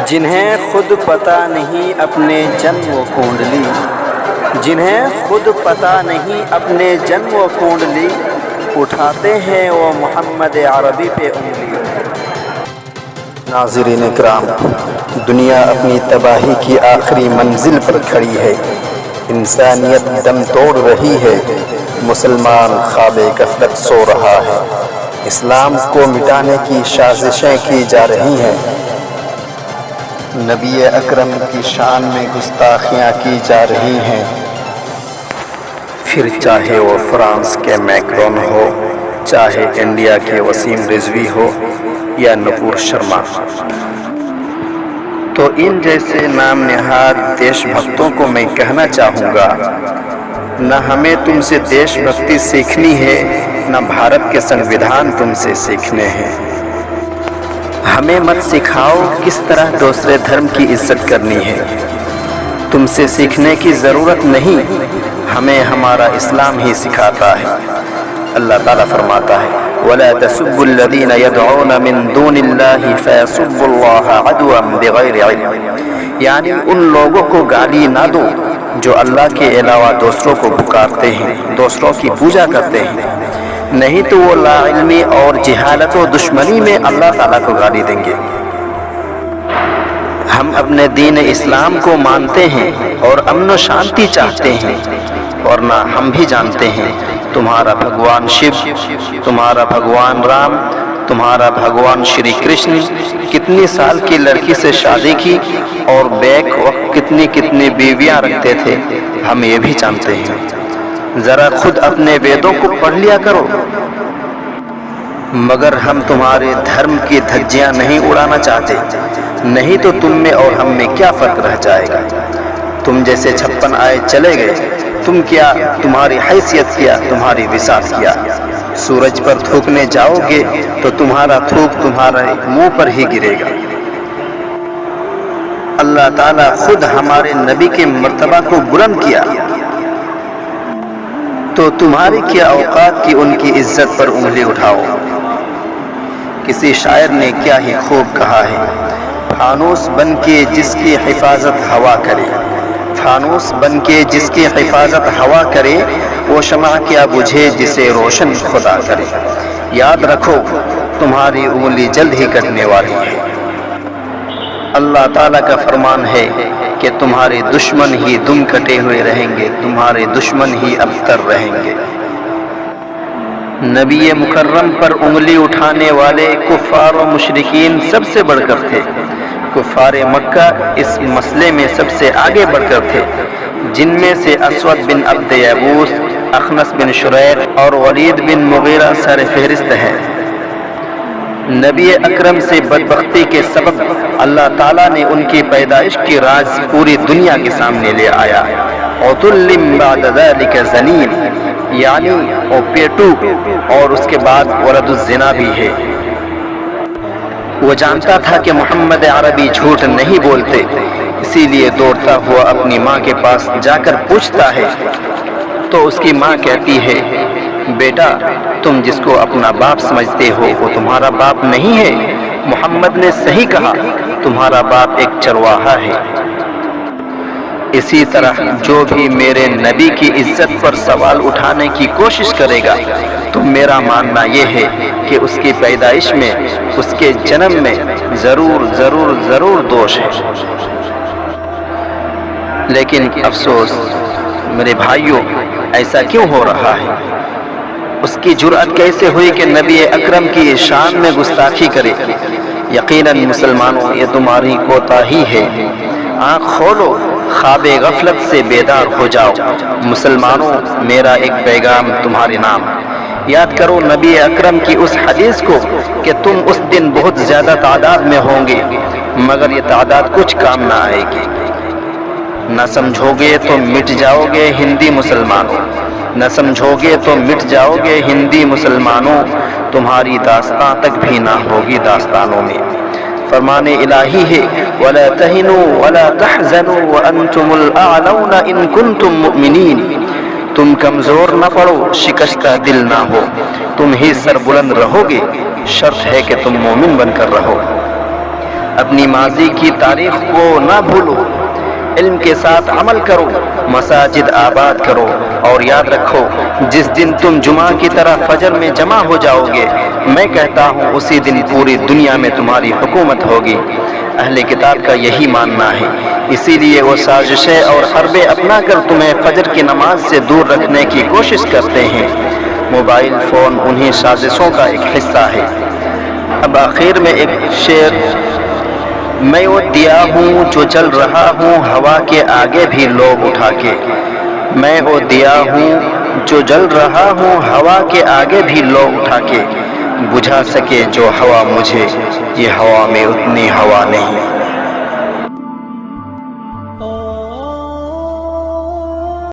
جنہیں خود پتہ نہیں اپنے جنم و کنڈلی، جنہیں خود پتہ نہیں اپنے جنم و کنڈلی، اٹھاتے ہیں وہ محمد عربی پہ انگلی۔ ناظرین کرام، دنیا اپنی تباہی کی آخری منزل پر کھڑی ہے، انسانیت دم توڑ رہی ہے، مسلمان خواب غفلت سو رہا ہے، اسلام کو مٹانے کی سازشیں کی جا رہی ہیں، نبی اکرم کی شان میں گستاخیاں کی جا رہی ہیں، پھر چاہے وہ فرانس کے میکرون ہو، چاہے انڈیا کے وسیم رضوی ہو یا نپور شرما۔ تو ان جیسے نام نہاد دیش بھکتوں کو میں کہنا چاہوں گا، نہ ہمیں تم سے دیش بھکتی سیکھنی ہے، نہ بھارت کے سنویدھان تم سے سیکھنے ہیں۔ ہمیں مت سکھاؤ کس طرح دوسرے دھرم کی عزت کرنی ہے، تم سے سیکھنے کی ضرورت نہیں، ہمیں ہمارا اسلام ہی سکھاتا ہے۔ اللہ تعالیٰ فرماتا ہے وَلَا تَسُبُّوا الَّذِينَ يَدْعُونَ مِن دُونِ اللَّهِ فَيَسُبُّوا اللَّهَ عَدْوًا بِغَيْرِ عِلْمٍ، یعنی ان لوگوں کو گالی نہ دو جو اللہ کے علاوہ دوسروں کو پکارتے ہیں، دوسروں کی پوجا کرتے ہیں، نہیں تو وہ لا علمی اور جہالت و دشمنی میں اللہ تعالیٰ کو گالی دیں گے۔ ہم اپنے دین اسلام کو مانتے ہیں اور امن و شانتی چاہتے ہیں، اور نہ ہم بھی جانتے ہیں تمہارا بھگوان شیو، تمہارا بھگوان رام، تمہارا بھگوان شری کرشن کتنی سال کی لڑکی سے شادی کی اور بیک وقت کتنی کتنی بیویاں رکھتے تھے، ہم یہ بھی جانتے ہیں۔ ذرا خود اپنے ویدوں کو پڑھ لیا کرو۔ مگر ہم تمہارے دھرم کی دھجیاں نہیں اڑانا چاہتے، نہیں تو تم میں اور ہم میں کیا فرق رہ جائے گا؟ تم جیسے 56 آئے چلے گئے، تم کیا، تمہاری حیثیت کیا، تمہاری وسعت کیا؟ سورج پر تھوکنے جاؤ گے تو تمہارا تھوک تمہارے منہ پر ہی گرے گا۔ اللہ تعالیٰ خود ہمارے نبی کے مرتبہ کو بلند کیا، تو تمہاری کیا اوقات کی ان کی عزت پر انگلی اٹھاؤ۔ کسی شاعر نے کیا ہی خوب کہا ہے، فانوس بن کے جس کی حفاظت ہوا کرے، فانوس بن کے جس کی حفاظت ہوا کرے، وہ شمع کیا بجھے جسے روشن خدا کرے۔ یاد رکھو تمہاری انگلی جلد ہی کٹنے والی ہے۔ اللہ تعالیٰ کا فرمان ہے کہ تمہارے دشمن ہی دم کٹے ہوئے رہیں گے، تمہارے دشمن ہی ابتر رہیں گے۔ نبی مکرم پر انگلی اٹھانے والے کفار و مشرکین سب سے بڑھ کر تھے۔ کفار مکہ اس مسئلے میں سب سے آگے بڑھ کر تھے، جن میں سے اسود بن عبد یبوس، اخنس بن شریق اور ولید بن مغیرہ سر فہرست ہیں۔ نبی اکرم سے بدبختی کے سبب اللہ تعالیٰ نے ان کی پیدائش کی راز پوری دنیا کے سامنے لے آیا۔ عُتُلٍّ بَعْدَ ذَلِكَ زَنِيمٍ، یعنی وہ پیٹو اور اس کے بعد ولد الزنا بھی ہے۔ وہ جانتا تھا کہ محمد عربی جھوٹ نہیں بولتے، اسی لیے دوڑتا ہوا اپنی ماں کے پاس جا کر پوچھتا ہے، تو اس کی ماں کہتی ہے بیٹا تم جس کو اپنا باپ سمجھتے ہو وہ تمہارا باپ نہیں ہے، محمد نے صحیح کہا، تمہارا باپ ایک چرواہا ہے۔ اسی طرح جو بھی میرے نبی کی عزت پر سوال اٹھانے کی کوشش کرے گا تو میرا ماننا یہ ہے کہ اس کی پیدائش میں، اس کے جنم میں ضرور ضرور ضرور دوش ہے۔ لیکن افسوس میرے بھائیوں، ایسا کیوں ہو رہا ہے؟ اس کی جرأت کیسے ہوئی کہ نبی اکرم کی شان میں گستاخی کرے؟ یقیناً مسلمانوں یہ تمہاری کوتاہی ہے، آنکھ کھولو، خواب غفلت سے بیدار ہو جاؤ۔ مسلمانوں میرا ایک پیغام تمہارے نام، یاد کرو نبی اکرم کی اس حدیث کو کہ تم اس دن بہت زیادہ تعداد میں ہوں گے مگر یہ تعداد کچھ کام نہ آئے گی۔ نہ سمجھو گے تو مٹ جاؤ گے ہندی مسلمانوں، نہ سمجھو گے تو مٹ جاؤ گے ہندی مسلمانوں، تمہاری داستاں تک بھی نہ ہوگی داستانوں میں۔ فرمان الہی ہے وَلَا تَهِنُوا وَلَا تَحْزَنُوا وَأَنْتُمُ الْأَعْلَوْنَ إِن كُنتُم مُؤْمِنِينَ، تم کمزور نہ پڑو، شکستہ دل نہ ہو، تم ہی سر بلند رہو گے، شرط ہے کہ تم مومن بن کر رہو۔ اپنی ماضی کی تاریخ کو نہ بھولو، علم کے ساتھ عمل کرو، مساجد آباد کرو، اور یاد رکھو جس دن تم جمعہ کی طرح فجر میں جمع ہو جاؤ گے، میں کہتا ہوں اسی دن پوری دنیا میں تمہاری حکومت ہوگی۔ اہل کتاب کا یہی ماننا ہے، اسی لیے وہ سازشیں اور حربیں اپنا کر تمہیں فجر کی نماز سے دور رکھنے کی کوشش کرتے ہیں۔ موبائل فون انہی سازشوں کا ایک حصہ ہے۔ اب آخر میں ایک شعر: میں وہ دیا ہوں جو جل رہا ہوں ہوا کے آگے بھی لوگ اٹھا کے، میں وہ دیا ہوں جو جل رہا ہوں ہوا کے آگے بھی لوگ اٹھا کے، بجھا سکے جو ہوا مجھے، یہ ہوا میں اتنی ہوا نہیں۔